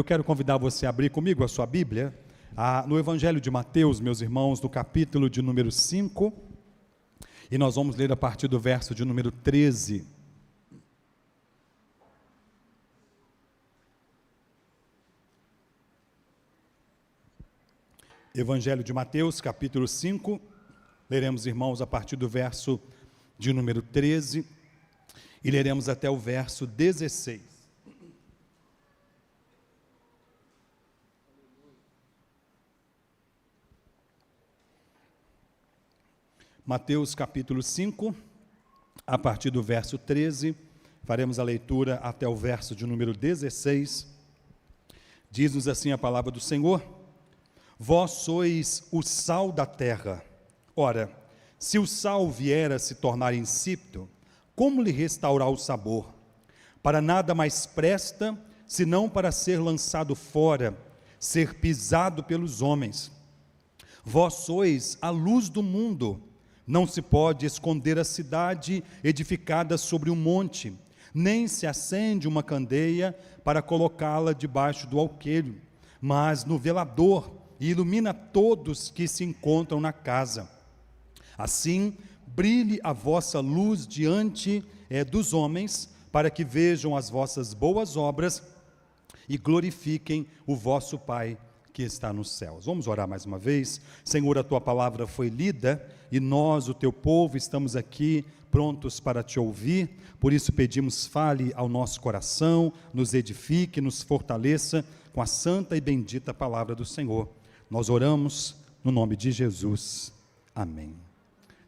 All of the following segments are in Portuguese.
Eu quero convidar você a abrir comigo a sua Bíblia, no Evangelho de Mateus, meus irmãos, no capítulo de número 5, e nós vamos ler a partir do verso de número 13. Evangelho de Mateus, capítulo 5, leremos, irmãos, a partir do verso de número 13, e leremos até o verso 16. Mateus capítulo 5, a partir do verso 13, faremos a leitura até o verso de número 16, diz-nos assim a palavra do Senhor: Vós sois o sal da terra. Ora, se o sal vier a se tornar insípido, como lhe restaurar o sabor? Para nada mais presta, senão para ser lançado fora, ser pisado pelos homens. Vós sois a luz do mundo. Não se pode esconder a cidade edificada sobre um monte, nem se acende uma candeia para colocá-la debaixo do alqueire, mas no velador, e ilumina todos que se encontram na casa. Assim, brilhe a vossa luz diante dos homens, para que vejam as vossas boas obras e glorifiquem o vosso Pai que está nos céus. Vamos orar mais uma vez. Senhor, a tua palavra foi lida e nós, o teu povo, estamos aqui prontos para te ouvir. Por isso pedimos, fale ao nosso coração, nos edifique, nos fortaleça com a santa e bendita palavra do Senhor. Nós oramos no nome de Jesus. Amém.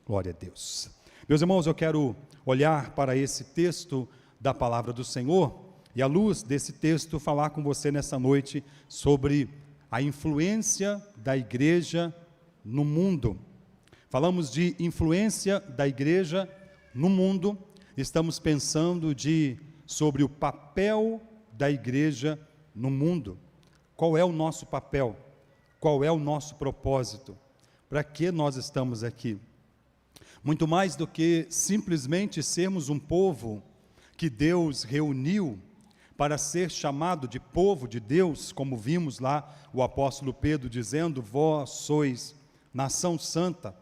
Glória a Deus. Meus irmãos, eu quero olhar para esse texto da palavra do Senhor e, à luz desse texto, falar com você nessa noite sobre a influência da igreja no mundo. Falamos de influência da igreja no mundo, estamos pensando sobre o papel da igreja no mundo. Qual é o nosso papel? Qual é o nosso propósito? Para que nós estamos aqui? Muito mais do que simplesmente sermos um povo que Deus reuniu para ser chamado de povo de Deus, como vimos lá o apóstolo Pedro dizendo: vós sois nação santa,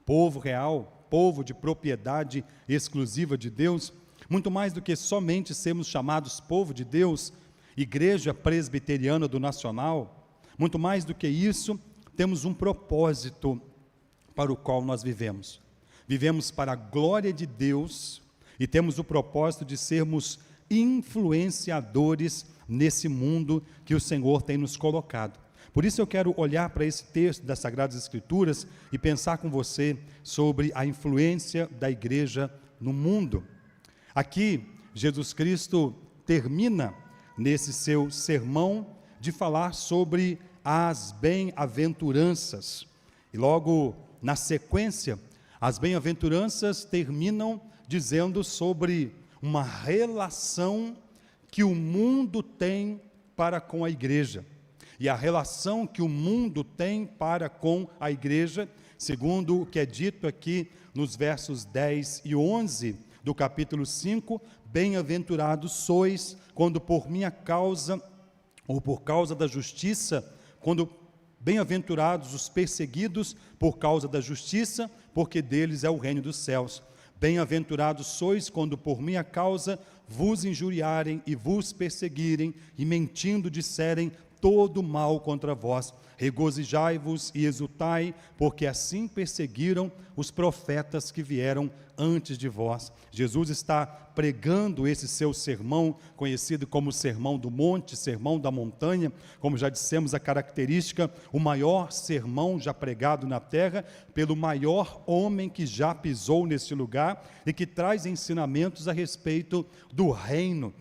povo real, povo de propriedade exclusiva de Deus. Muito mais do que somente sermos chamados povo de Deus, Igreja Presbiteriana do Nacional, muito mais do que isso, temos um propósito para o qual nós vivemos. Vivemos para a glória de Deus e temos o propósito de sermos influenciadores nesse mundo que o Senhor tem nos colocado. Por isso eu quero olhar para esse texto das Sagradas Escrituras e pensar com você sobre a influência da igreja no mundo. Aqui, Jesus Cristo termina nesse seu sermão de falar sobre as bem-aventuranças. E logo na sequência, as bem-aventuranças terminam dizendo sobre uma relação que o mundo tem para com a igreja. E a relação que o mundo tem para com a igreja, segundo o que é dito aqui nos versos 10 e 11 do capítulo 5, bem-aventurados sois quando por minha causa, ou por causa da justiça, quando bem-aventurados os perseguidos por causa da justiça, porque deles é o reino dos céus. Bem-aventurados sois quando por minha causa vos injuriarem e vos perseguirem e mentindo disserem todo mal contra vós. Regozijai-vos e exultai, porque assim perseguiram os profetas que vieram antes de vós. Jesus está pregando esse seu sermão, conhecido como Sermão do Monte, Sermão da Montanha, como já dissemos a característica, o maior sermão já pregado na terra, pelo maior homem que já pisou nesse lugar, e que traz ensinamentos a respeito do reino.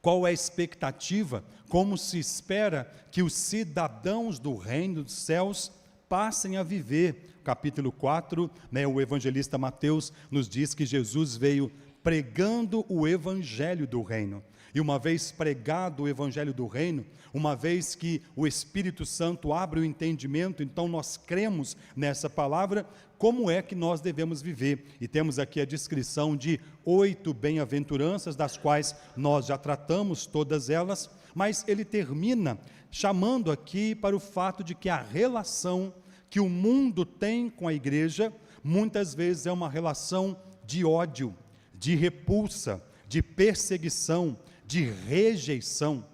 Qual é a expectativa? Como se espera que os cidadãos do reino dos céus passem a viver? Capítulo 4, o evangelista Mateus nos diz que Jesus veio pregando o evangelho do reino. E uma vez pregado o evangelho do reino, uma vez que o Espírito Santo abre o entendimento, então nós cremos nessa palavra, como é que nós devemos viver? E temos aqui a descrição de 8 bem-aventuranças, das quais nós já tratamos todas elas, mas ele termina chamando aqui para o fato de que a relação que o mundo tem com a igreja, muitas vezes é uma relação de ódio, de repulsa, de perseguição, de rejeição.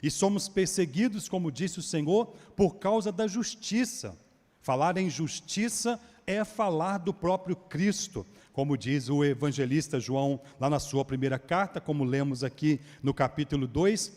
E somos perseguidos, como disse o Senhor, por causa da justiça. Falar em justiça é falar do próprio Cristo, como diz o evangelista João, lá na sua primeira carta, como lemos aqui no capítulo 2,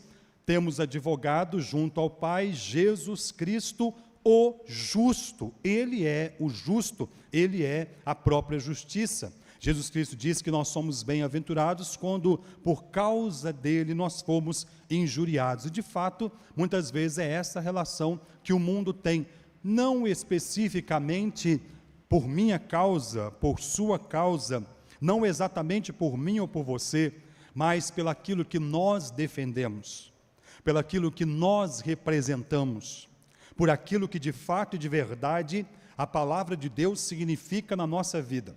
temos advogado junto ao Pai, Jesus Cristo, o justo. Ele é o justo, ele é a própria justiça. Jesus Cristo diz que nós somos bem-aventurados quando, por causa dele, nós fomos injuriados. E, de fato, muitas vezes é essa relação que o mundo tem, não especificamente por minha causa, por sua causa, não exatamente por mim ou por você, mas pelaquilo que nós defendemos, pelaquilo que nós representamos, por aquilo que de fato e de verdade a palavra de Deus significa na nossa vida.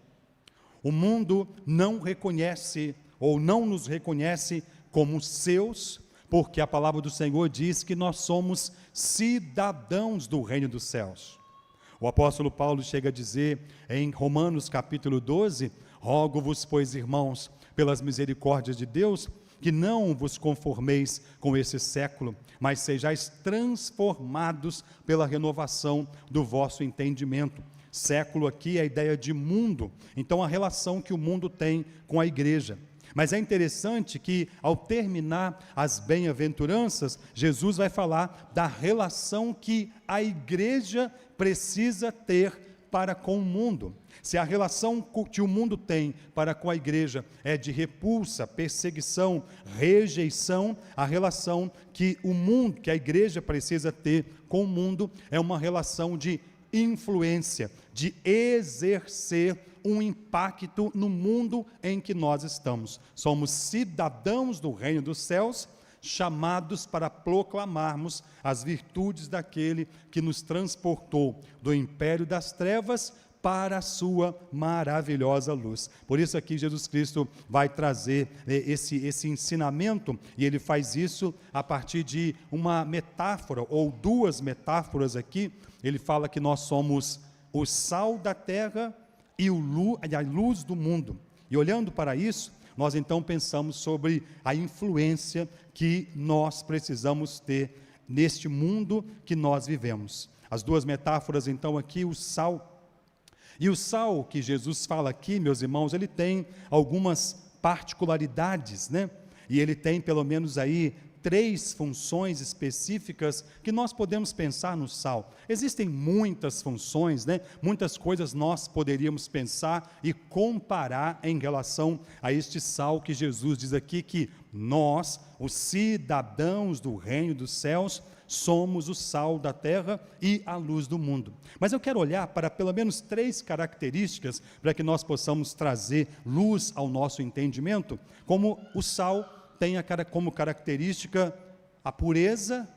O mundo não reconhece ou não nos reconhece como seus, porque a palavra do Senhor diz que nós somos cidadãos do reino dos céus. O apóstolo Paulo chega a dizer em Romanos capítulo 12, rogo-vos, pois, irmãos, pelas misericórdias de Deus, que não vos conformeis com esse século, mas sejais transformados pela renovação do vosso entendimento. Século aqui é a ideia de mundo, então a relação que o mundo tem com a igreja. Mas é interessante que, ao terminar as bem-aventuranças, Jesus vai falar da relação que a igreja precisa ter para com o mundo. Se a relação que o mundo tem para com a igreja é de repulsa, perseguição, rejeição, a relação que o mundo, que a igreja precisa ter com o mundo, é uma relação de influência, de exercer um impacto no mundo em que nós estamos. Somos cidadãos do reino dos céus, chamados para proclamarmos as virtudes daquele que nos transportou do império das trevas para a sua maravilhosa luz. Por isso aqui Jesus Cristo vai trazer esse ensinamento, e ele faz isso a partir de uma metáfora, ou duas metáforas aqui. Ele fala que nós somos o sal da terra e a luz do mundo. E olhando para isso, nós então pensamos sobre a influência que nós precisamos ter neste mundo que nós vivemos. As duas metáforas então aqui, o sal. E o sal que Jesus fala aqui, meus irmãos, ele tem algumas particularidades, né? E ele tem pelo menos aí 3 funções específicas que nós podemos pensar no sal. Existem muitas funções, né? Muitas coisas nós poderíamos pensar e comparar em relação a este sal que Jesus diz aqui que nós, os cidadãos do reino dos céus, somos o sal da terra e a luz do mundo. Mas eu quero olhar para pelo menos 3 características para que nós possamos trazer luz ao nosso entendimento, como o sal tem como característica a pureza,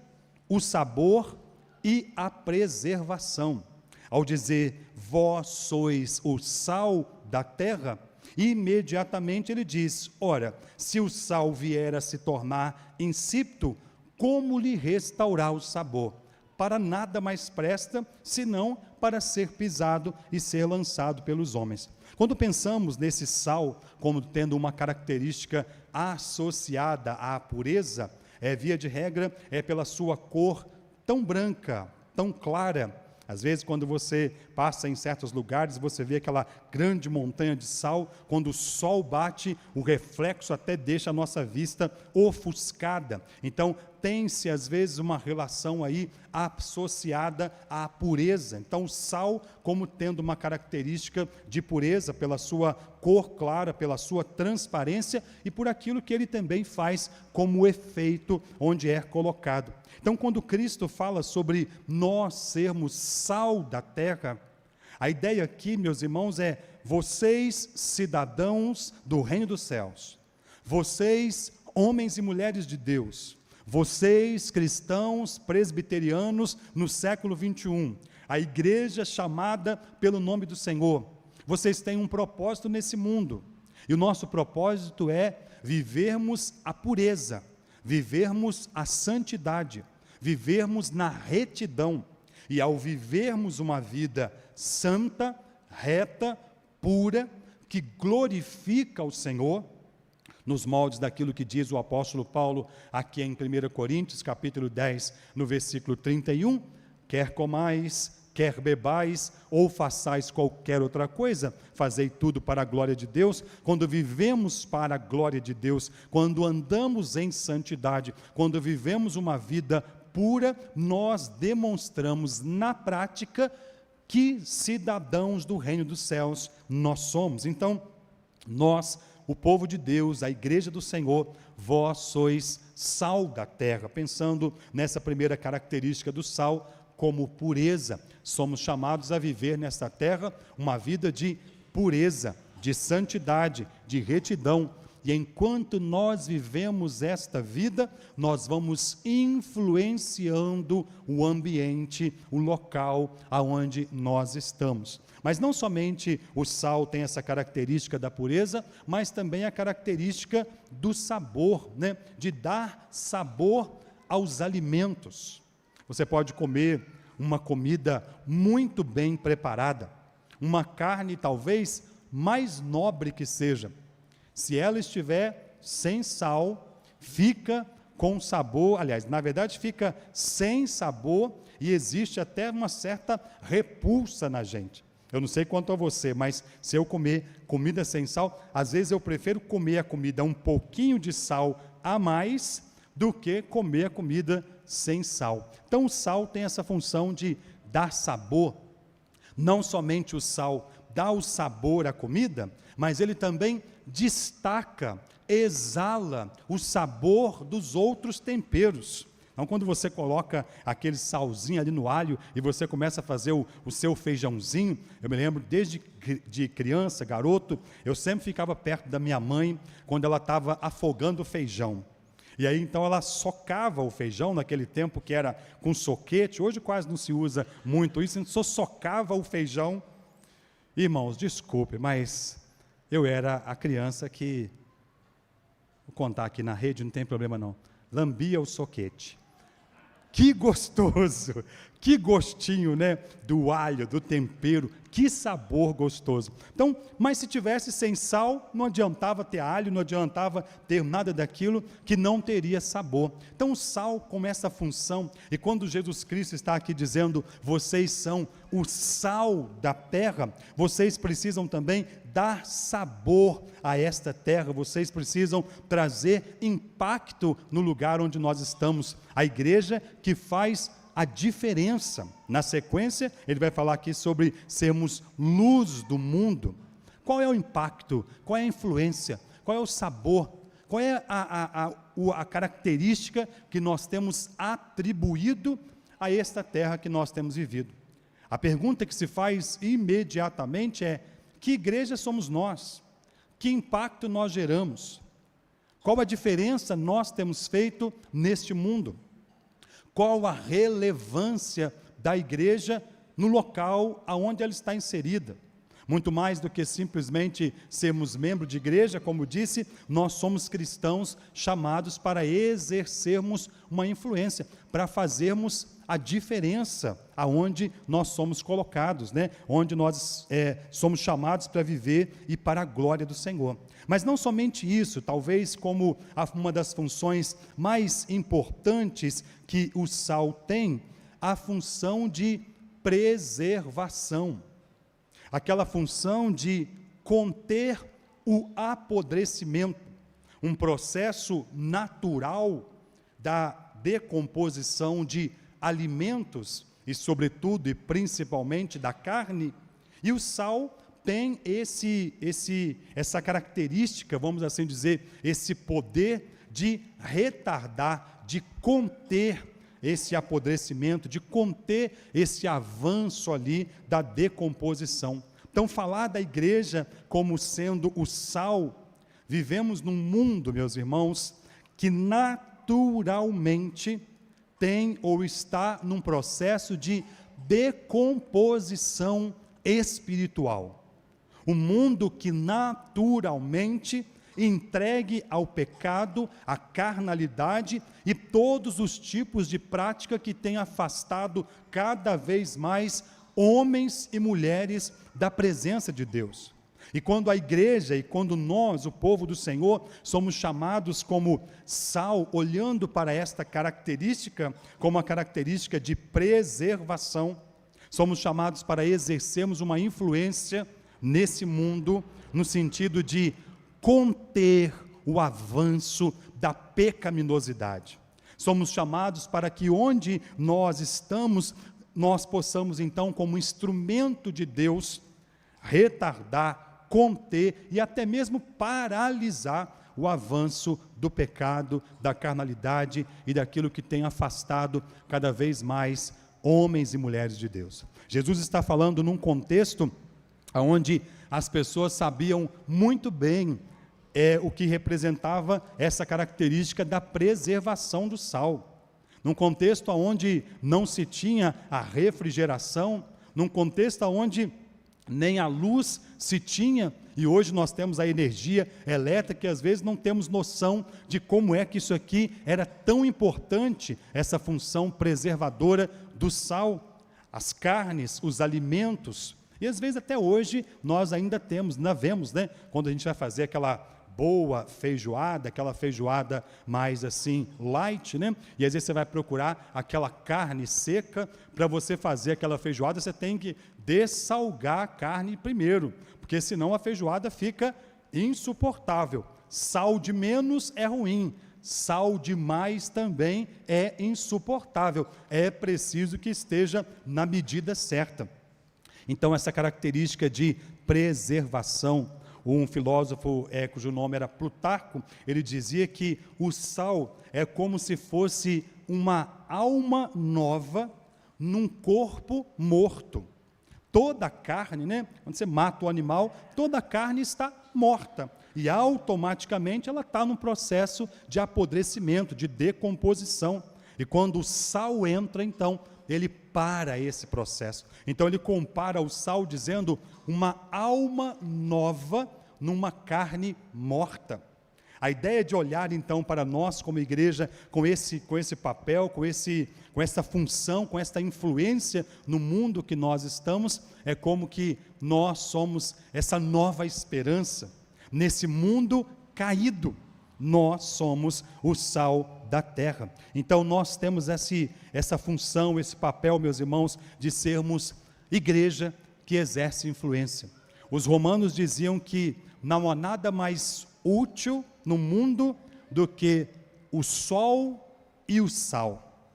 o sabor e a preservação. Ao dizer, vós sois o sal da terra, imediatamente ele diz, ora, se o sal vier a se tornar insípido, como lhe restaurar o sabor? Para nada mais presta, senão para ser pisado e ser lançado pelos homens. Quando pensamos nesse sal como tendo uma característica associada à pureza, via de regra, é pela sua cor tão branca, tão clara. Às vezes, quando você passa em certos lugares, você vê aquela grande montanha de sal, quando o sol bate, o reflexo até deixa a nossa vista ofuscada. Então, tem-se às vezes uma relação aí associada à pureza. Então, o sal como tendo uma característica de pureza pela sua cor clara, pela sua transparência e por aquilo que ele também faz como efeito onde é colocado. Então, quando Cristo fala sobre nós sermos sal da terra, a ideia aqui, meus irmãos, é vocês, cidadãos do reino dos céus, vocês, homens e mulheres de Deus, vocês cristãos presbiterianos no século 21, a igreja chamada pelo nome do Senhor, vocês têm um propósito nesse mundo, e o nosso propósito é vivermos a pureza, vivermos a santidade, vivermos na retidão, e ao vivermos uma vida santa, reta, pura, que glorifica o Senhor, nos moldes daquilo que diz o apóstolo Paulo aqui em 1 Coríntios, capítulo 10, no versículo 31, quer comais, quer bebais, ou façais qualquer outra coisa, fazei tudo para a glória de Deus. Quando vivemos para a glória de Deus, quando andamos em santidade, quando vivemos uma vida pura, nós demonstramos na prática que cidadãos do reino dos céus nós somos. Então, nós, o povo de Deus, a igreja do Senhor, vós sois sal da terra. Pensando nessa primeira característica do sal, como pureza, somos chamados a viver nesta terra uma vida de pureza, de santidade, de retidão. E enquanto nós vivemos esta vida, nós vamos influenciando o ambiente, o local aonde nós estamos. Mas não somente o sal tem essa característica da pureza, mas também a característica do sabor, né? De dar sabor aos alimentos. Você pode comer uma comida muito bem preparada, uma carne talvez mais nobre que seja. Se ela estiver sem sal, fica com sabor, aliás, na verdade fica sem sabor e existe até uma certa repulsa na gente. Eu não sei quanto a você, mas se eu comer comida sem sal, às vezes eu prefiro comer a comida um pouquinho de sal a mais do que comer a comida sem sal. Então o sal tem essa função de dar sabor. Não somente o sal dá o sabor à comida, mas ele também destaca, exala o sabor dos outros temperos. Então, quando você coloca aquele salzinho ali no alho e você começa a fazer o seu feijãozinho, eu me lembro desde de criança, garoto, eu sempre ficava perto da minha mãe quando ela estava afogando o feijão. E aí então ela socava o feijão, naquele tempo que era com soquete, hoje quase não se usa muito isso, só socava o feijão. Irmãos, desculpe, mas eu era a criança que, vou contar aqui na rede, não tem problema não, lambia o soquete. Que gostoso, que gostinho, né, do alho, do tempero, que sabor gostoso. Então, mas se tivesse sem sal, não adiantava ter alho, não adiantava ter nada daquilo que não teria sabor. Então, o sal com essa função, e quando Jesus Cristo está aqui dizendo, vocês são o sal da terra, vocês precisam também dar sabor a esta terra, vocês precisam trazer impacto no lugar onde nós estamos. A igreja que faz a diferença. Na sequência, ele vai falar aqui sobre sermos luz do mundo. Qual é o impacto? Qual é a influência? Qual é o sabor? Qual é a característica que nós temos atribuído a esta terra que nós temos vivido? A pergunta que se faz imediatamente é: que igreja somos nós? Que impacto nós geramos? Qual a diferença nós temos feito neste mundo? Qual a relevância da igreja no local aonde ela está inserida? Muito mais do que simplesmente sermos membros de igreja, como disse, nós somos cristãos chamados para exercermos uma influência, para fazermos a diferença aonde nós somos colocados, né? Onde nós somos chamados para viver e para a glória do Senhor. Mas não somente isso, talvez como uma das funções mais importantes que o sal tem, a função de preservação. Aquela função de conter o apodrecimento, um processo natural da decomposição de alimentos e sobretudo e principalmente da carne, e o sal tem essa característica, vamos assim dizer, esse poder de retardar, de conter esse apodrecimento, de conter esse avanço ali da decomposição. Então, falar da igreja como sendo o sal, vivemos num mundo, meus irmãos, que naturalmente tem ou está num processo de decomposição espiritual. Um mundo que naturalmente entregue ao pecado, à carnalidade e todos os tipos de prática que tem afastado cada vez mais homens e mulheres da presença de Deus. E quando a igreja e quando nós, o povo do Senhor, somos chamados como sal, olhando para esta característica como a característica de preservação, somos chamados para exercermos uma influência nesse mundo, no sentido de conter o avanço da pecaminosidade. Somos chamados para que onde nós estamos, nós possamos então, como instrumento de Deus, retardar, conter e até mesmo paralisar o avanço do pecado, da carnalidade e daquilo que tem afastado cada vez mais homens e mulheres de Deus. Jesus está falando num contexto onde as pessoas sabiam muito bem o que representava essa característica da preservação do sal. Num contexto onde não se tinha a refrigeração, num contexto onde nem a luz se tinha, e hoje nós temos a energia elétrica, e às vezes não temos noção de como é que isso aqui era tão importante, essa função preservadora do sal, as carnes, os alimentos, e às vezes até hoje nós ainda vemos, né, quando a gente vai fazer aquela boa feijoada, aquela feijoada mais assim, light, né? E às vezes você vai procurar aquela carne seca, para você fazer aquela feijoada, você tem que dessalgar a carne primeiro, porque senão a feijoada fica insuportável. Sal de menos é ruim, sal de mais também é insuportável, é preciso que esteja na medida certa. Então essa característica de preservação, um filósofo cujo nome era Plutarco, ele dizia que o sal é como se fosse uma alma nova num corpo morto. Toda a carne, né, quando você mata o animal, toda a carne está morta, e automaticamente ela está num processo de apodrecimento, de decomposição, e quando o sal entra, então, ele para esse processo. Então ele compara o sal dizendo uma alma nova numa carne morta. A ideia de olhar então para nós como igreja com esse papel, com essa função, com essa influência no mundo que nós estamos, é como que nós somos essa nova esperança nesse mundo caído. Nós somos o sal da terra. Então nós temos essa função, esse papel, meus irmãos, de sermos igreja que exerce influência. Os romanos diziam que não há nada mais útil no mundo do que o sol e o sal.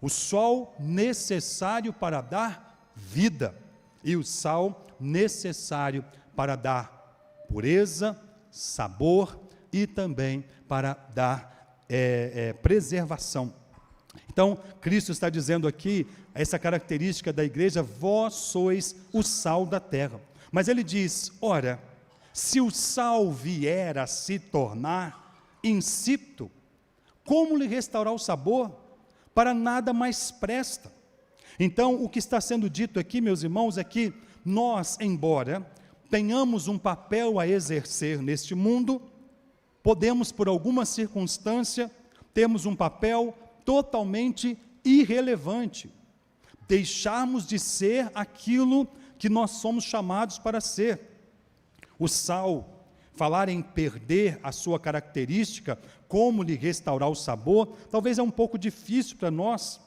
O sol necessário para dar vida e o sal necessário para dar pureza, sabor e também para dar preservação. Então, Cristo está dizendo aqui, essa característica da igreja, vós sois o sal da terra. Mas ele diz, ora, se o sal vier a se tornar insípido, como lhe restaurar o sabor? Para nada mais presta. Então, o que está sendo dito aqui, meus irmãos, é que nós, embora tenhamos um papel a exercer neste mundo, podemos, por alguma circunstância, termos um papel totalmente irrelevante, deixarmos de ser aquilo que nós somos chamados para ser. O sal, falar em perder a sua característica, como lhe restaurar o sabor, talvez é um pouco difícil para nós,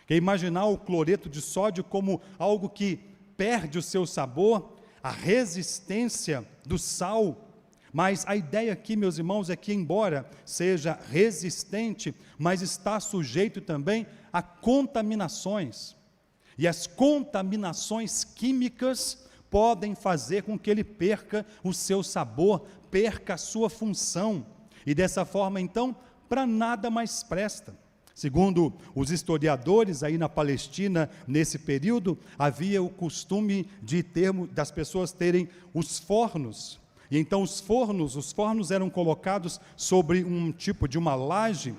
que é imaginar o cloreto de sódio como algo que perde o seu sabor, a resistência do sal. Mas a ideia aqui, meus irmãos, é que embora seja resistente, mas está sujeito também a contaminações. E as contaminações químicas podem fazer com que ele perca o seu sabor, perca a sua função. E dessa forma, então, para nada mais presta. Segundo os historiadores aí na Palestina, nesse período, havia o costume das pessoas terem os fornos. E então os fornos eram colocados sobre um tipo de uma laje,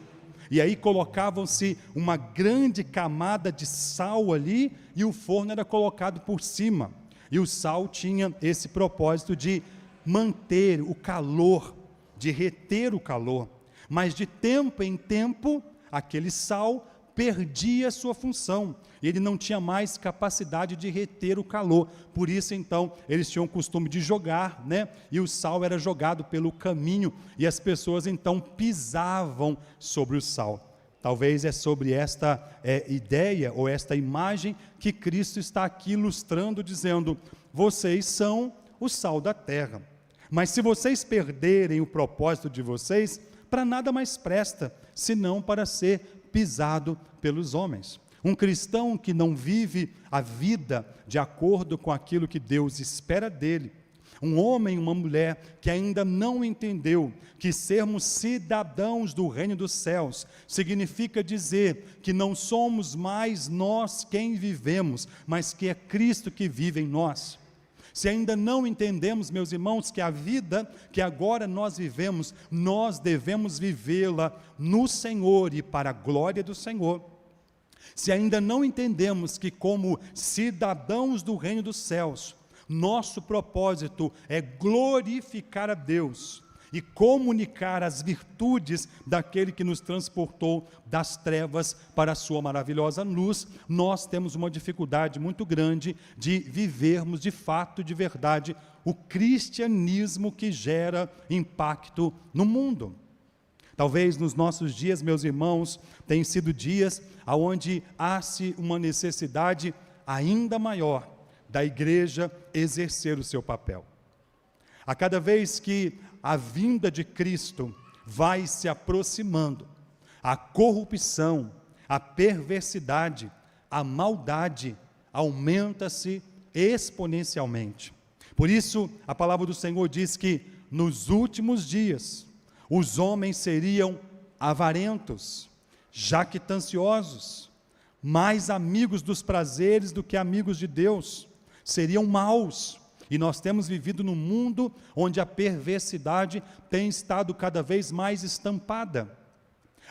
e aí colocavam-se uma grande camada de sal ali, e o forno era colocado por cima. E o sal tinha esse propósito de manter o calor, de reter o calor. Mas de tempo em tempo, aquele sal perdia sua função, ele não tinha mais capacidade de reter o calor. Por isso então eles tinham o costume de jogar, e o sal era jogado pelo caminho, e as pessoas então pisavam sobre o sal. Talvez é sobre esta ideia ou esta imagem que Cristo está aqui ilustrando, dizendo: vocês são o sal da terra, mas se vocês perderem o propósito de vocês, para nada mais presta, senão para ser pisado pelos homens. Um cristão que não vive a vida de acordo com aquilo que Deus espera dele, um homem, uma mulher que ainda não entendeu que sermos cidadãos do reino dos céus significa dizer que não somos mais nós quem vivemos, mas que é Cristo que vive em nós. Se ainda não entendemos, meus irmãos, que a vida que agora nós vivemos, nós devemos vivê-la no Senhor e para a glória do Senhor. Se ainda não entendemos que, como cidadãos do reino dos céus, nosso propósito é glorificar a Deus e comunicar as virtudes daquele que nos transportou das trevas para a sua maravilhosa luz, nós temos uma dificuldade muito grande de vivermos de fato, de verdade, o cristianismo que gera impacto no mundo. Talvez nos nossos dias, meus irmãos, tenham sido dias onde há-se uma necessidade ainda maior da igreja exercer o seu papel. A cada vez que a vinda de Cristo vai se aproximando, a corrupção, a perversidade, a maldade aumenta-se exponencialmente. Por isso, a palavra do Senhor diz que nos últimos dias, os homens seriam avarentos, jactanciosos, mais amigos dos prazeres do que amigos de Deus, seriam maus. E nós temos vivido num mundo onde a perversidade tem estado cada vez mais estampada.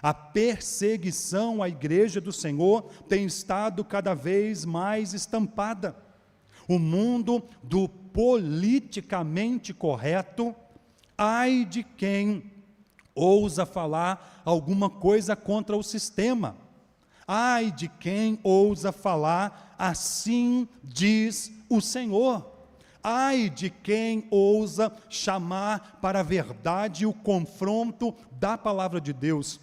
A perseguição à igreja do Senhor tem estado cada vez mais estampada. O mundo do politicamente correto, ai de quem ousa falar alguma coisa contra o sistema. Ai de quem ousa falar, assim diz o Senhor. Ai de quem ousa chamar para a verdade o confronto da palavra de Deus.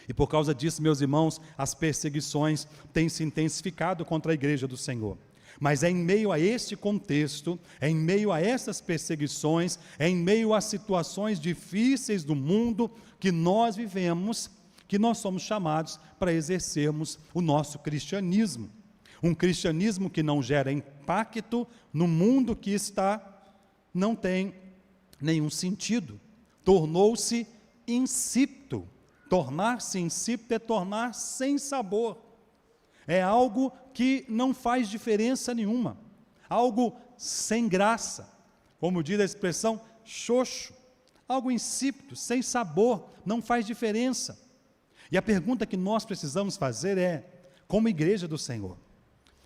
E por causa disso, meus irmãos, as perseguições têm se intensificado contra a igreja do Senhor. Mas é em meio a este contexto, é em meio a essas perseguições, é em meio a situações difíceis do mundo que nós vivemos, que nós somos chamados para exercermos o nosso cristianismo. Um cristianismo que não gera impacto no mundo que não tem nenhum sentido. Tornou-se insípido. Tornar-se insípido é tornar sem sabor. É algo que não faz diferença nenhuma. Algo sem graça. Como diz a expressão, xoxo. Algo insípido, sem sabor, não faz diferença. E a pergunta que nós precisamos fazer é, como igreja do Senhor,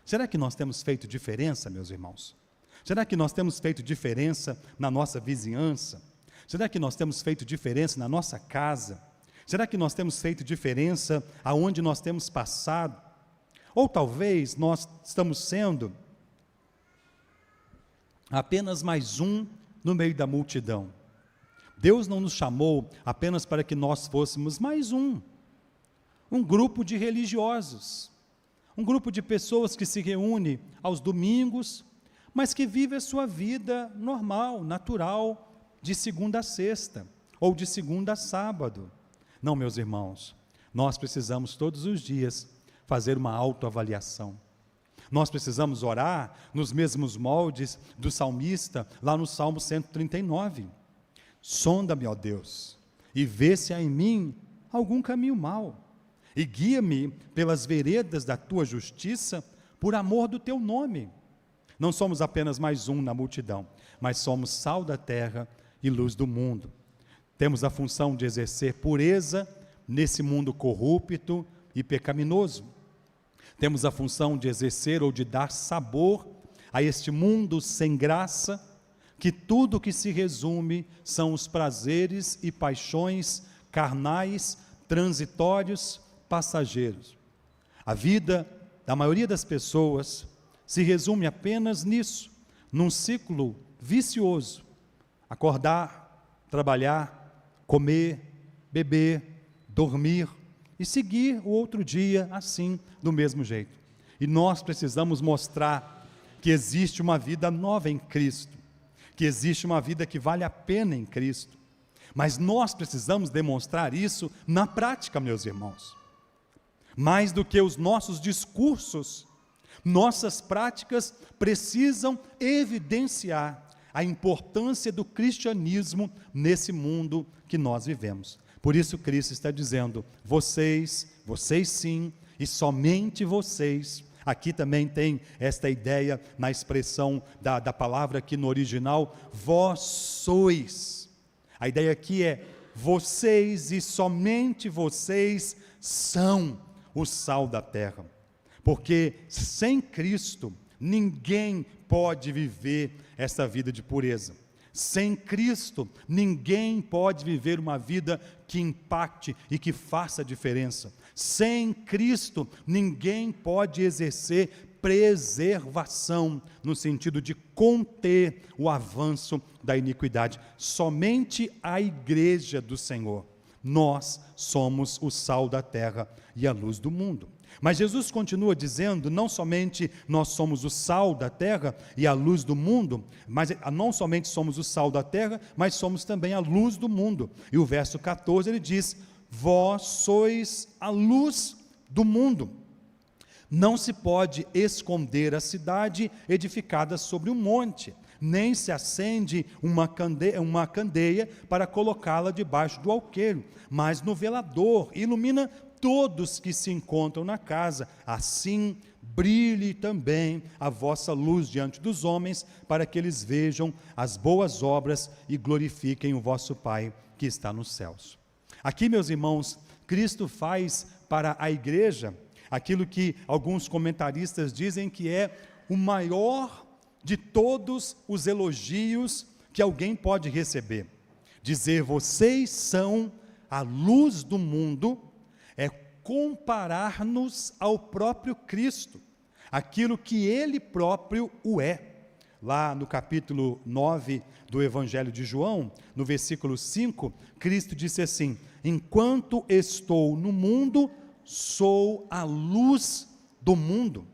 será que nós temos feito diferença, meus irmãos? Será que nós temos feito diferença na nossa vizinhança? Será que nós temos feito diferença na nossa casa? Será que nós temos feito diferença aonde nós temos passado? Ou talvez nós estamos sendo apenas mais um no meio da multidão. Deus não nos chamou apenas para que nós fôssemos mais um grupo de religiosos, um grupo de pessoas que se reúne aos domingos, mas que vive a sua vida normal, natural, de segunda a sexta, ou de segunda a sábado. Não, meus irmãos, nós precisamos todos os dias fazer uma autoavaliação. Nós precisamos orar nos mesmos moldes do salmista, lá no Salmo 139. Sonda-me, ó Deus, e vê se há em mim algum caminho mau, e guia-me pelas veredas da tua justiça, por amor do teu nome. Não somos apenas mais um na multidão, mas somos sal da terra e luz do mundo. Temos a função de exercer pureza nesse mundo corrupto e pecaminoso. Temos a função de exercer ou de dar sabor a este mundo sem graça, que tudo que se resume são os prazeres e paixões carnais, transitórios, passageiros. A vida da maioria das pessoas se resume apenas nisso, num ciclo vicioso: acordar, trabalhar, comer, beber, dormir e seguir o outro dia assim, do mesmo jeito. E nós precisamos mostrar que existe uma vida nova em Cristo, que existe uma vida que vale a pena em Cristo, mas nós precisamos demonstrar isso na prática, meus irmãos. Mais do que os nossos discursos, nossas práticas precisam evidenciar a importância do cristianismo nesse mundo que nós vivemos. Por isso Cristo está dizendo: vocês sim, e somente vocês. Aqui também tem esta ideia na expressão da palavra aqui no original, vós sois. A ideia aqui é: vocês e somente vocês são o sal da terra. Porque sem Cristo, ninguém pode viver essa vida de pureza. Sem Cristo, ninguém pode viver uma vida que impacte e que faça diferença. Sem Cristo, ninguém pode exercer preservação, no sentido de conter o avanço da iniquidade. Somente a igreja do Senhor. Nós somos o sal da terra e a luz do mundo. Mas Jesus continua dizendo: não somente nós somos o sal da terra e a luz do mundo, mas não somente somos o sal da terra, mas somos também a luz do mundo. E o verso 14 ele diz: vós sois a luz do mundo. Não se pode esconder a cidade edificada sobre um monte, nem se acende uma candeia para colocá-la debaixo do alqueire, mas no velador, ilumina todos que se encontram na casa. Assim brilhe também a vossa luz diante dos homens, para que eles vejam as boas obras e glorifiquem o vosso Pai que está nos céus. Aqui, meus irmãos, Cristo faz para a igreja aquilo que alguns comentaristas dizem que é o maior de todos os elogios que alguém pode receber. Dizer vocês são a luz do mundo é comparar-nos ao próprio Cristo, aquilo que Ele próprio o é. Lá no capítulo 9 do Evangelho de João, no versículo 5, Cristo disse assim: enquanto estou no mundo, sou a luz do mundo.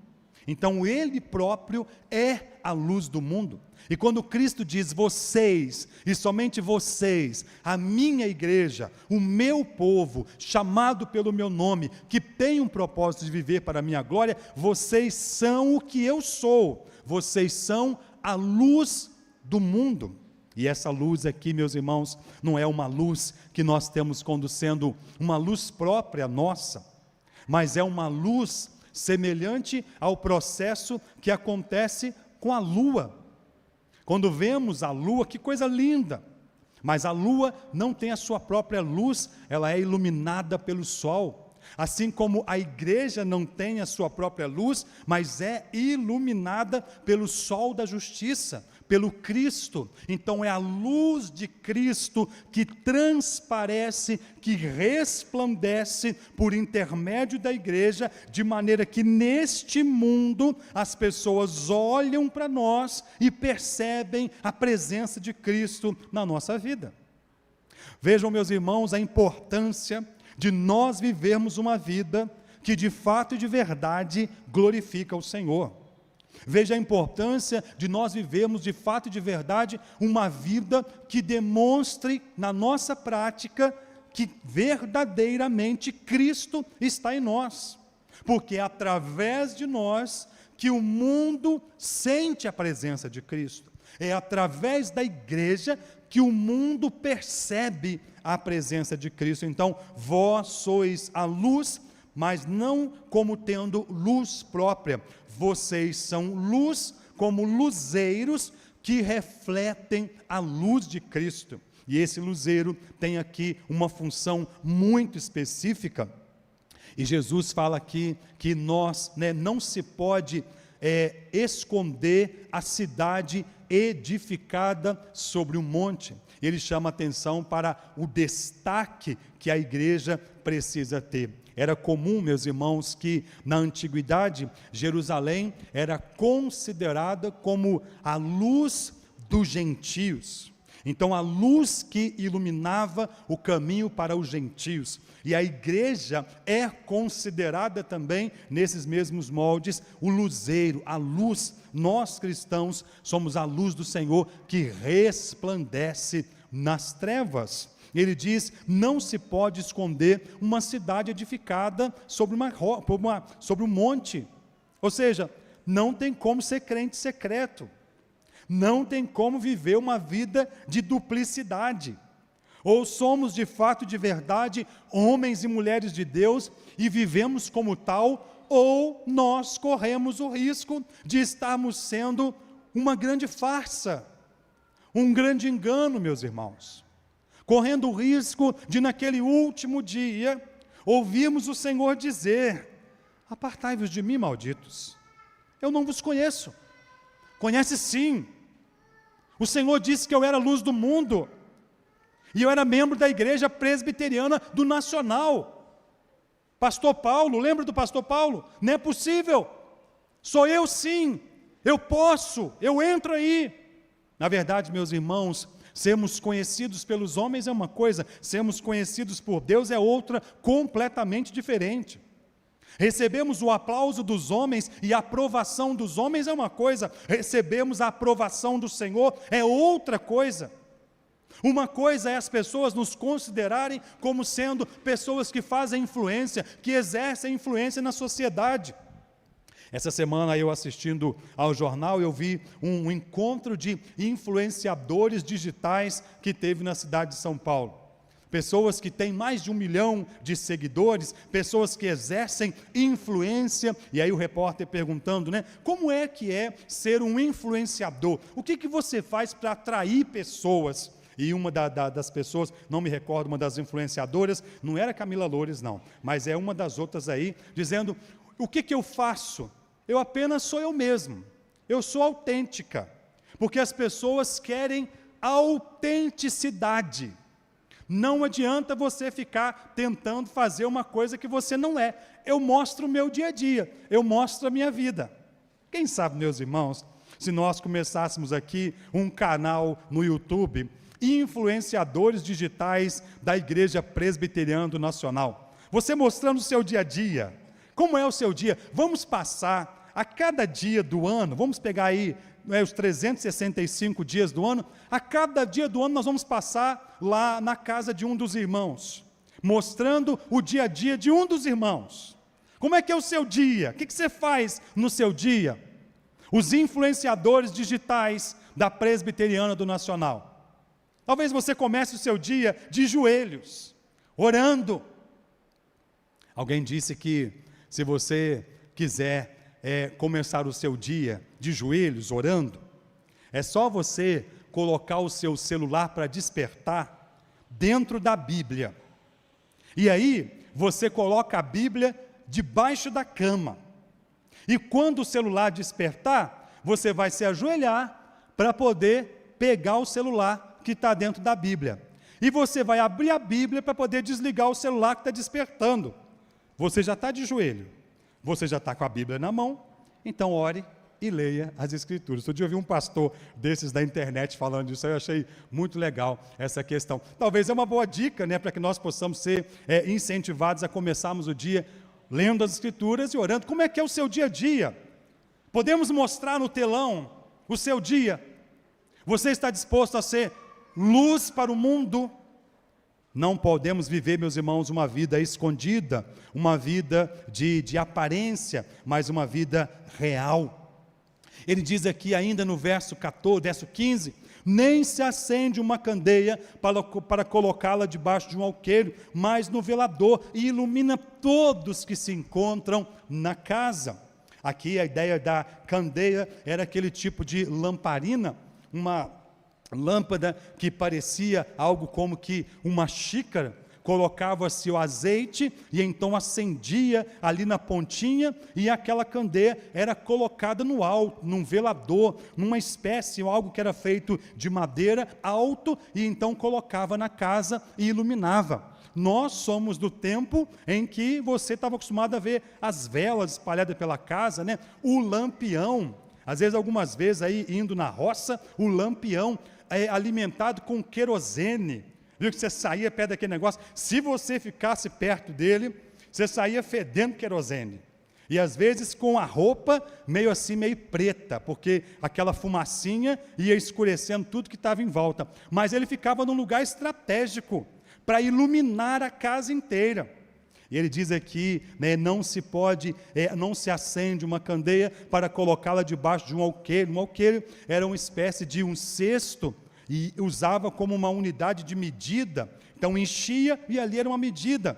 Então Ele próprio é a luz do mundo. E quando Cristo diz vocês, e somente vocês, a minha igreja, o meu povo, chamado pelo meu nome, que tem um propósito de viver para a minha glória, vocês são o que eu sou, vocês são a luz do mundo. E essa luz aqui, meus irmãos, não é uma luz que nós temos como sendo uma luz própria nossa, mas é uma luz semelhante ao processo que acontece com a lua. Quando vemos a lua, que coisa linda, mas a lua não tem a sua própria luz, ela é iluminada pelo sol. Assim como a igreja não tem a sua própria luz, mas é iluminada pelo sol da justiça, pelo Cristo. Então é a luz de Cristo que transparece, que resplandece por intermédio da igreja, de maneira que neste mundo as pessoas olham para nós e percebem a presença de Cristo na nossa vida. Vejam, meus irmãos, a importância de nós vivermos uma vida que de fato e de verdade glorifica o Senhor. Veja a importância de nós vivermos de fato e de verdade uma vida que demonstre na nossa prática que verdadeiramente Cristo está em nós. Porque é através de nós que o mundo sente a presença de Cristo. É através da igreja que o mundo percebe a presença de Cristo. Então, vós sois a luz, mas não como tendo luz própria. Vocês são luz como luzeiros que refletem a luz de Cristo. E esse luzeiro tem aqui uma função muito específica. E Jesus fala aqui que nós, não se pode esconder a cidade edificada sobre um monte. Ele chama atenção para o destaque que a igreja precisa ter. Era comum, meus irmãos, que na antiguidade Jerusalém era considerada como a luz dos gentios. Então, a luz que iluminava o caminho para os gentios. E a igreja é considerada também, nesses mesmos moldes, o luzeiro, a luz. Nós cristãos somos a luz do Senhor que resplandece nas trevas. Ele diz, não se pode esconder uma cidade edificada sobre um monte. Ou seja, não tem como ser crente secreto. Não tem como viver uma vida de duplicidade. Ou somos de fato, de verdade, homens e mulheres de Deus e vivemos como tal, ou nós corremos o risco de estarmos sendo uma grande farsa, um grande engano, meus irmãos. Correndo o risco de naquele último dia, ouvirmos o Senhor dizer, apartai-vos de mim, malditos, eu não vos conheço. Conhece sim. O Senhor disse que eu era a luz do mundo, e eu era membro da igreja presbiteriana do Nacional. Pastor Paulo, lembra do pastor Paulo? Não é possível, sou eu sim, eu posso, eu entro aí. Na verdade, meus irmãos, sermos conhecidos pelos homens é uma coisa, sermos conhecidos por Deus é outra, completamente diferente. Recebemos o aplauso dos homens e a aprovação dos homens é uma coisa, recebemos a aprovação do Senhor é outra coisa. Uma coisa é as pessoas nos considerarem como sendo pessoas que fazem influência, que exercem influência na sociedade. Essa semana eu assistindo ao jornal, eu vi um encontro de influenciadores digitais que teve na cidade de São Paulo. Pessoas que têm mais de 1 milhão de seguidores, pessoas que exercem influência, e aí o repórter perguntando, como é que é ser um influenciador? O que você faz para atrair pessoas? E uma das pessoas, não me recordo, uma das influenciadoras, não era Camila Loures não, mas é uma das outras aí, dizendo, o que eu faço? Eu apenas sou eu mesmo, eu sou autêntica, porque as pessoas querem autenticidade. Não adianta você ficar tentando fazer uma coisa que você não é. Eu mostro o meu dia a dia, eu mostro a minha vida. Quem sabe, meus irmãos, se nós começássemos aqui um canal no YouTube, influenciadores digitais da Igreja Presbiteriana do Nacional. Você mostrando o seu dia a dia. Como é o seu dia? Vamos passar a cada dia do ano, vamos pegar aí os 365 dias do ano, a cada dia do ano nós vamos passar lá na casa de um dos irmãos, mostrando o dia a dia de um dos irmãos. Como é que é o seu dia? O que você faz no seu dia? Os influenciadores digitais da Presbiteriana do Nacional. Talvez você comece o seu dia de joelhos, orando. Alguém disse que se você quiser começar o seu dia de joelhos, orando, é só você colocar o seu celular para despertar dentro da Bíblia. E aí, você coloca a Bíblia debaixo da cama. E quando o celular despertar, você vai se ajoelhar para poder pegar o celular que está dentro da Bíblia. E você vai abrir a Bíblia para poder desligar o celular que está despertando. Você já está de joelho. Você já está com a Bíblia na mão, então ore e leia as Escrituras. Outro dia eu vi um pastor desses da internet falando disso, eu achei muito legal essa questão. Talvez é uma boa dica, para que nós possamos ser incentivados a começarmos o dia lendo as Escrituras e orando. Como é que é o seu dia a dia? Podemos mostrar no telão o seu dia? Você está disposto a ser luz para o mundo? Não podemos viver, meus irmãos, uma vida escondida, uma vida de aparência, mas uma vida real. Ele diz aqui ainda no verso 15, nem se acende uma candeia para colocá-la debaixo de um alqueire, mas no velador, e ilumina todos que se encontram na casa. Aqui a ideia da candeia era aquele tipo de lamparina, uma lâmpada que parecia algo como que uma xícara. Colocava-se o azeite e então acendia ali na pontinha, e aquela candeia era colocada no alto, num velador, numa espécie, algo que era feito de madeira alto, e então colocava na casa e iluminava. Nós somos do tempo em que você estava acostumado a ver as velas espalhadas pela casa, né? O lampião, às vezes, algumas vezes aí indo na roça, o lampião é alimentado com querosene. Viu que você saía perto daquele negócio? Se você ficasse perto dele, você saía fedendo querosene. E às vezes com a roupa meio assim, meio preta, porque aquela fumacinha ia escurecendo tudo que estava em volta. Mas ele ficava num lugar estratégico para iluminar a casa inteira. E ele diz aqui, né, não se acende uma candeia para colocá-la debaixo de um alqueire. Um alqueire era uma espécie de um cesto, e usava como uma unidade de medida. Então enchia e ali era uma medida.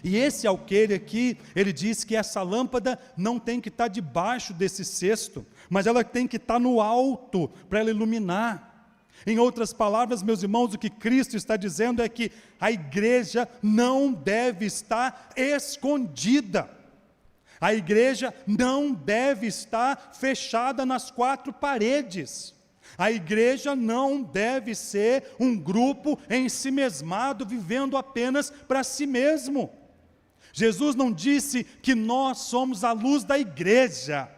E esse alqueire aqui, ele diz que essa lâmpada não tem que estar debaixo desse cesto, mas ela tem que estar no alto para ela iluminar. Em outras palavras, meus irmãos, o que Cristo está dizendo é que a igreja não deve estar escondida. A igreja não deve estar fechada nas quatro paredes. A igreja não deve ser um grupo ensimesmado, vivendo apenas para si mesmo. Jesus não disse que nós somos a luz da igreja,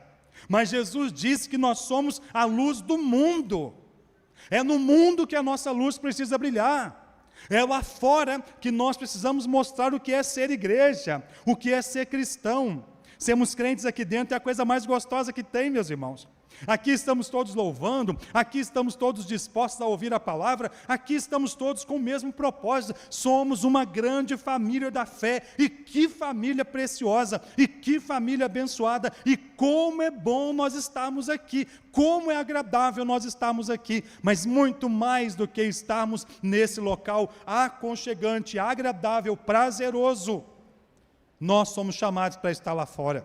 mas Jesus disse que nós somos a luz do mundo. É no mundo que a nossa luz precisa brilhar. É lá fora que nós precisamos mostrar o que é ser igreja, o que é ser cristão. Sermos crentes aqui dentro é a coisa mais gostosa que tem, meus irmãos. Aqui estamos todos louvando, aqui estamos todos dispostos a ouvir a palavra, aqui estamos todos com o mesmo propósito. Somos uma grande família da fé, e que família preciosa, e que família abençoada, e como é bom nós estarmos aqui, como é agradável nós estarmos aqui, mas muito mais do que estarmos nesse local aconchegante, agradável, prazeroso, nós somos chamados para estar lá fora.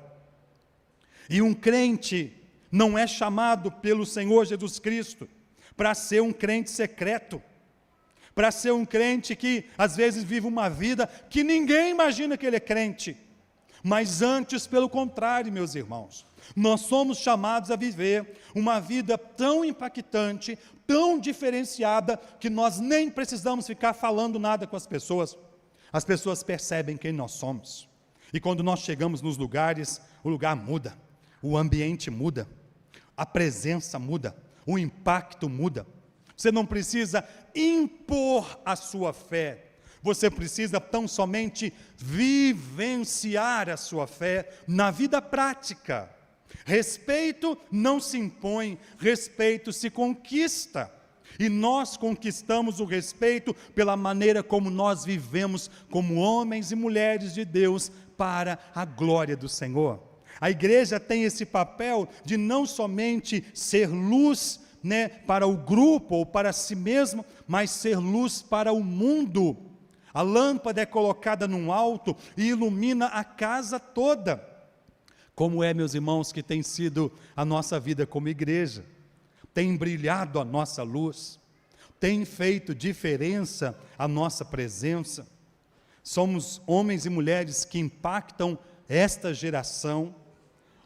E um crente não é chamado pelo Senhor Jesus Cristo para ser um crente secreto, para ser um crente que às vezes vive uma vida que ninguém imagina que ele é crente, mas antes, pelo contrário, meus irmãos, nós somos chamados a viver uma vida tão impactante, tão diferenciada, que nós nem precisamos ficar falando nada com as pessoas percebem quem nós somos. E quando nós chegamos nos lugares, o lugar muda, o ambiente muda, a presença muda, o impacto muda. Você não precisa impor a sua fé, você precisa tão somente vivenciar a sua fé na vida prática. Respeito não se impõe, respeito se conquista. E nós conquistamos o respeito pela maneira como nós vivemos como homens e mulheres de Deus para a glória do Senhor. A igreja tem esse papel de não somente ser luz, né, para o grupo ou para si mesmo, mas ser luz para o mundo. A lâmpada é colocada num alto e ilumina a casa toda. Como é, meus irmãos, que tem sido a nossa vida como igreja? Tem brilhado a nossa luz? Tem feito diferença a nossa presença? Somos homens e mulheres que impactam esta geração?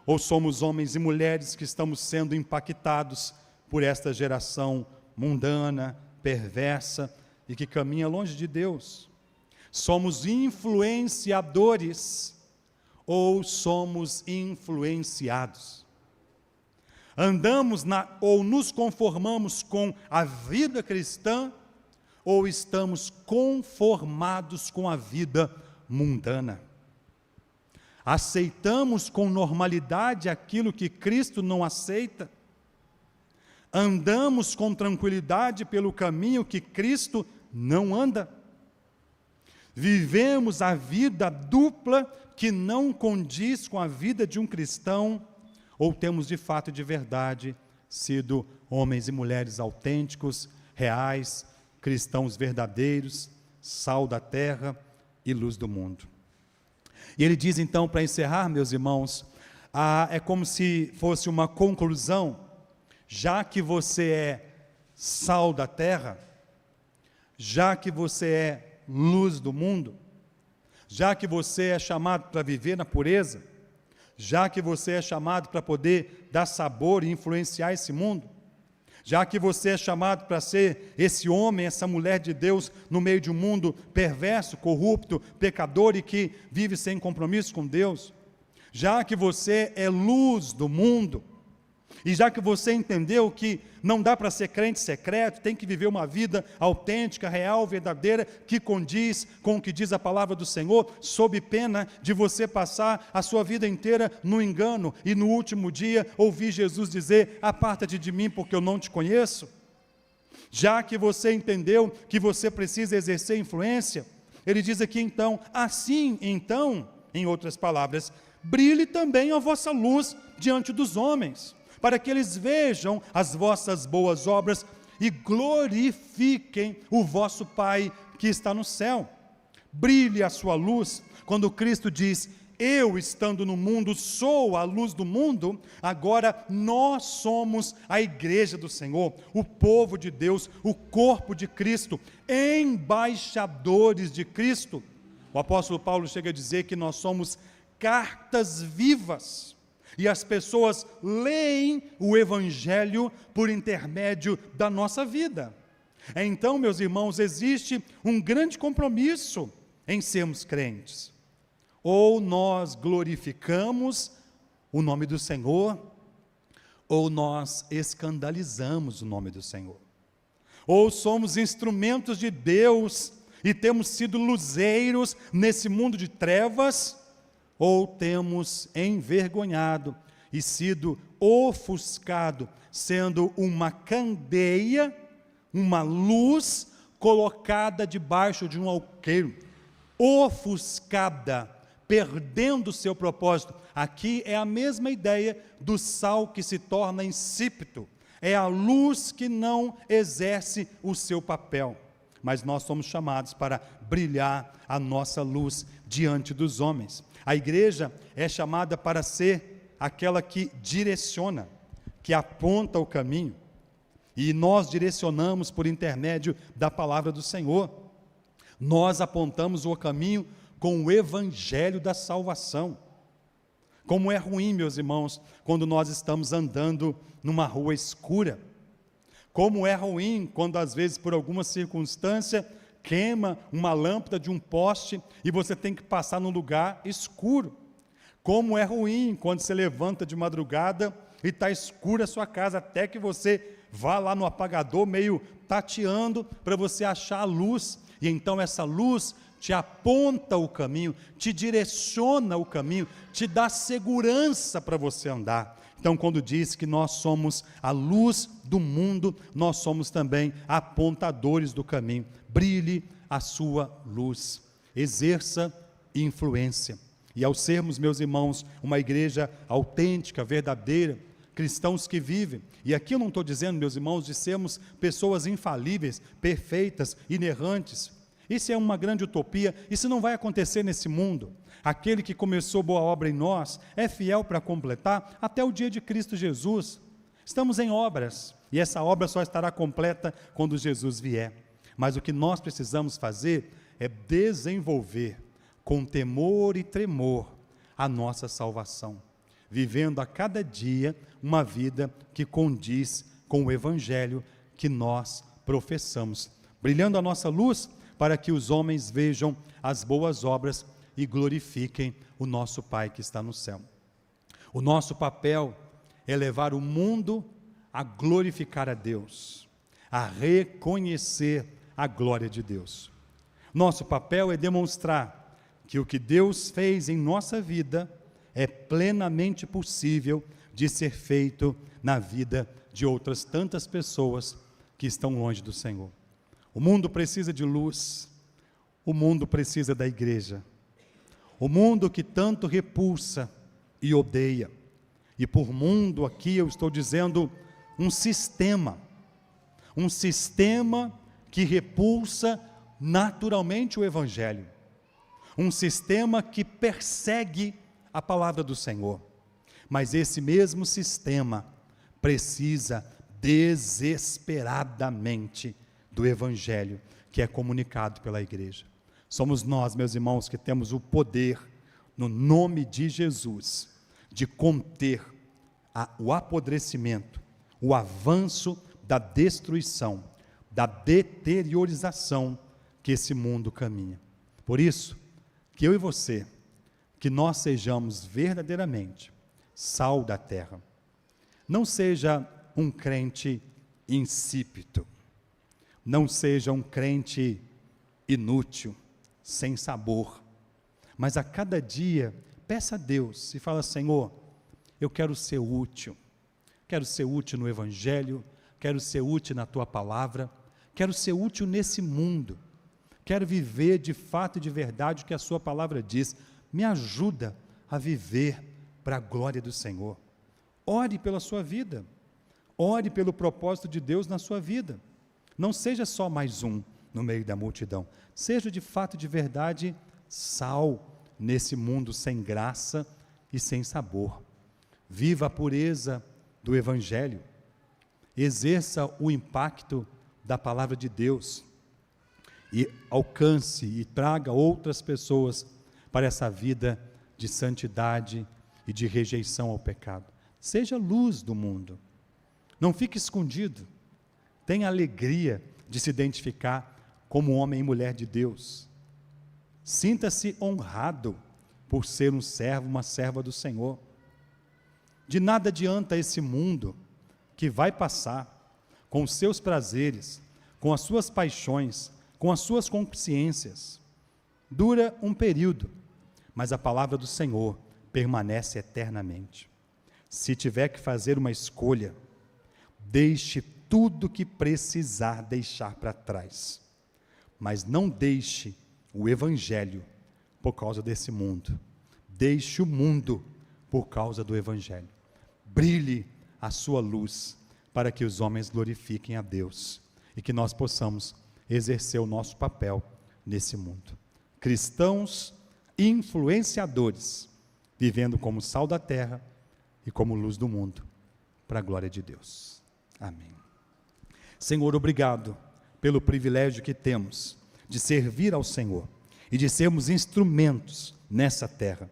Ou somos homens e mulheres que estamos sendo impactados por esta geração mundana, perversa e que caminha longe de Deus? Somos influenciadores ou somos influenciados? Andamos ou nos conformamos com a vida cristã ou estamos conformados com a vida mundana? Aceitamos com normalidade aquilo que Cristo não aceita? Andamos com tranquilidade pelo caminho que Cristo não anda? Vivemos a vida dupla que não condiz com a vida de um cristão? Ou temos de fato e de verdade sido homens e mulheres autênticos, reais, cristãos verdadeiros, sal da terra e luz do mundo? E ele diz então, para encerrar, meus irmãos, É como se fosse uma conclusão. Já que você é sal da terra, já que você é luz do mundo, já que você é chamado para viver na pureza, já que você é chamado para poder dar sabor e influenciar esse mundo, já que você é chamado para ser esse homem, essa mulher de Deus no meio de um mundo perverso, corrupto, pecador e que vive sem compromisso com Deus, já que você é luz do mundo, e já que você entendeu que não dá para ser crente secreto, tem que viver uma vida autêntica, real, verdadeira, que condiz com o que diz a palavra do Senhor, sob pena de você passar a sua vida inteira no engano, e no último dia ouvir Jesus dizer: aparta-te de mim porque eu não te conheço. Já que você entendeu que você precisa exercer influência, ele diz aqui então, em outras palavras, brilhe também a vossa luz diante dos homens, para que eles vejam as vossas boas obras e glorifiquem o vosso Pai que está no céu. Brilhe a sua luz. Quando Cristo diz: eu estando no mundo sou a luz do mundo, agora nós somos a igreja do Senhor, o povo de Deus, o corpo de Cristo, embaixadores de Cristo. O apóstolo Paulo chega a dizer que nós somos cartas vivas, e as pessoas leem o Evangelho por intermédio da nossa vida. Então, meus irmãos, existe um grande compromisso em sermos crentes. Ou nós glorificamos o nome do Senhor, ou nós escandalizamos o nome do Senhor. Ou somos instrumentos de Deus e temos sido luzeiros nesse mundo de trevas, ou temos envergonhado e sido ofuscado, sendo uma candeia, uma luz colocada debaixo de um alqueire, ofuscada, perdendo o seu propósito. Aqui é a mesma ideia do sal que se torna insípido, é a luz que não exerce o seu papel, mas nós somos chamados para brilhar a nossa luz diante dos homens. A igreja é chamada para ser aquela que direciona, que aponta o caminho, e nós direcionamos por intermédio da palavra do Senhor. Nós apontamos o caminho com o evangelho da salvação. Como é ruim, meus irmãos, quando nós estamos andando numa rua escura. Como é ruim quando, às vezes, por alguma circunstância, queima uma lâmpada de um poste e você tem que passar num lugar escuro. Como é ruim quando você levanta de madrugada e está escura a sua casa, até que você vá lá no apagador, meio tateando, para você achar a luz, e então essa luz te aponta o caminho, te direciona o caminho, te dá segurança para você andar. Então, quando diz que nós somos a luz do mundo, nós somos também apontadores do caminho. Brilhe a sua luz, exerça influência. E ao sermos, meus irmãos, uma igreja autêntica, verdadeira, cristãos que vivem, e aqui eu não estou dizendo, meus irmãos, de sermos pessoas infalíveis, perfeitas, inerrantes. Isso é uma grande utopia, isso não vai acontecer nesse mundo. Aquele que começou boa obra em nós é fiel para completar até o dia de Cristo Jesus. Estamos em obras, e essa obra só estará completa quando Jesus vier. Mas o que nós precisamos fazer é desenvolver com temor e tremor a nossa salvação, vivendo a cada dia uma vida que condiz com o evangelho que nós professamos, brilhando a nossa luz para que os homens vejam as boas obras e glorifiquem o nosso Pai que está no céu. O nosso papel é levar o mundo a glorificar a Deus, a reconhecer a glória de Deus. Nosso papel é demonstrar que o que Deus fez em nossa vida é plenamente possível de ser feito na vida de outras tantas pessoas que estão longe do Senhor. O mundo precisa de luz, o mundo precisa da igreja. O mundo que tanto repulsa e odeia, e por mundo aqui eu estou dizendo um sistema que repulsa naturalmente o evangelho, um sistema que persegue a palavra do Senhor, Mas esse mesmo sistema precisa desesperadamente do Evangelho que é comunicado pela igreja. Somos nós, meus irmãos, que temos o poder, no nome de Jesus, de conter o apodrecimento, o avanço da destruição, da deteriorização que esse mundo caminha. Por isso, que eu e você, que nós sejamos verdadeiramente sal da terra. Não seja um crente insípido, não seja um crente inútil, sem sabor, mas a cada dia peça a Deus e fala: Senhor, eu quero ser útil no Evangelho, quero ser útil na Tua Palavra, quero ser útil nesse mundo, quero viver de fato e de verdade o que a Sua Palavra diz, me ajuda a viver para a glória do Senhor. Ore pela sua vida, ore pelo propósito de Deus na sua vida, não seja só mais um no meio da multidão, seja de fato e de verdade sal nesse mundo sem graça e sem sabor. Viva a pureza do Evangelho, exerça o impacto da palavra de Deus e alcance e traga outras pessoas para essa vida de santidade e de rejeição ao pecado. Seja luz do mundo, não fique escondido, tenha alegria de se identificar como homem e mulher de Deus, sinta-se honrado por ser um servo, uma serva do Senhor. De nada adianta esse mundo que vai passar, com os seus prazeres, com as suas paixões, com as suas consciências. Dura um período, mas a palavra do Senhor permanece eternamente. Se tiver que fazer uma escolha, deixe tudo que precisar deixar para trás, mas não deixe o Evangelho por causa desse mundo. Deixe o mundo por causa do Evangelho. Brilhe a sua luz para que os homens glorifiquem a Deus e que nós possamos exercer o nosso papel nesse mundo. Cristãos influenciadores, vivendo como sal da terra e como luz do mundo, para a glória de Deus. Amém. Senhor, obrigado pelo privilégio que temos de servir ao Senhor e de sermos instrumentos nessa terra.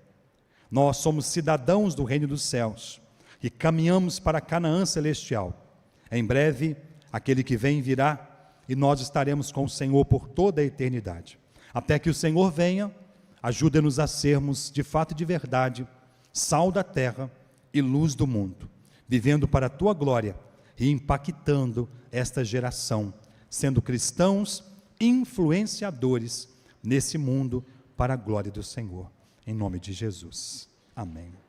Nós somos cidadãos do reino dos céus e caminhamos para Canaã celestial. Em breve, aquele que vem virá e nós estaremos com o Senhor por toda a eternidade. Até que o Senhor venha, ajuda-nos a sermos, de fato e de verdade, sal da terra e luz do mundo, vivendo para a Tua glória e impactando esta geração, sendo cristãos influenciadores nesse mundo para a glória do Senhor. Em nome de Jesus. Amém.